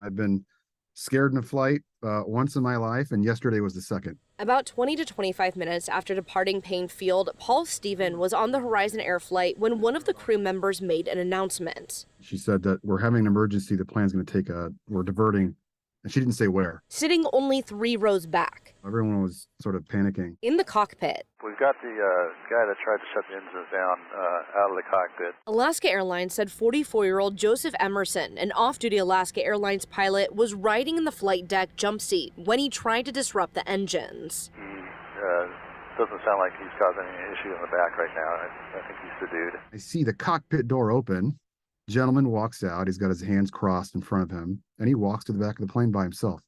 I've been scared in a flight once in my life, and yesterday was the second. About 20 to 25 minutes after departing Paine Field, Paul Stephen was on the Horizon Air flight when one of the crew members made an announcement. She said that we're having an emergency. The plane's going to we're diverting. And she didn't say where. Sitting only 3 rows back. Everyone was sort of panicking. In the cockpit. We've got the guy that tried to shut the engines down out of the cockpit. Alaska Airlines said 44-year-old Joseph Emerson, an off-duty Alaska Airlines pilot, was riding in the flight deck jump seat when he tried to disrupt the engines. He doesn't sound like he's causing any issue in the back right now. I think he's subdued. I see the cockpit door open. Gentleman walks out. He's got his hands crossed in front of him, and he walks to the back of the plane by himself.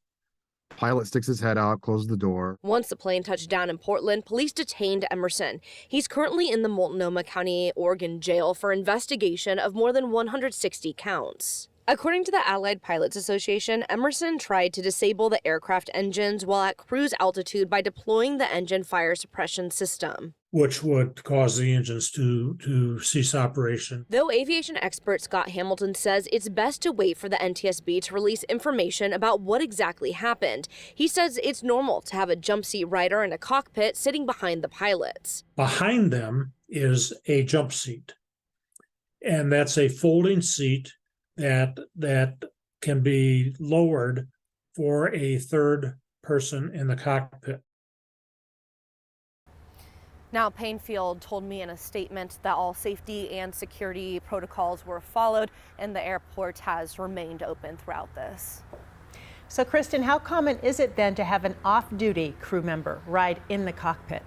Pilot sticks his head out, closes the door. Once the plane touched down in Portland, police detained Emerson. He's currently in the Multnomah County, Oregon jail for investigation of more than 160 counts. According to the Allied Pilots Association, Emerson tried to disable the aircraft engines while at cruise altitude by deploying the engine fire suppression system, which would cause the engines to cease operation. Though aviation expert Scott Hamilton says it's best to wait for the NTSB to release information about what exactly happened. He says it's normal to have a jump seat rider in a cockpit sitting behind the pilots. Behind them is a jump seat, and that's a folding seat that can be lowered for a third person in the cockpit. Now, Paine Field told me in a statement that all safety and security protocols were followed and the airport has remained open throughout this. So, Kristen, how common is it then to have an off-duty crew member ride in the cockpit?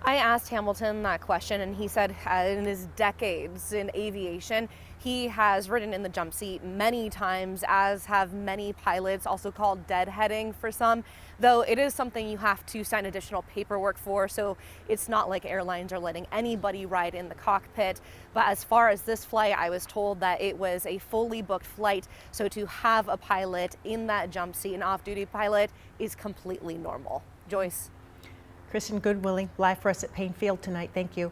I asked Hamilton that question, and he said in his decades in aviation, he has ridden in the jump seat many times, as have many pilots, also called deadheading for some, though it is something you have to sign additional paperwork for, so it's not like airlines are letting anybody ride in the cockpit. But as far as this flight, I was told that it was a fully booked flight, so to have a pilot in that jump seat, an off-duty pilot, is completely normal. Joyce. Kristen Goodwillie, live for us at Paine Field tonight. Thank you.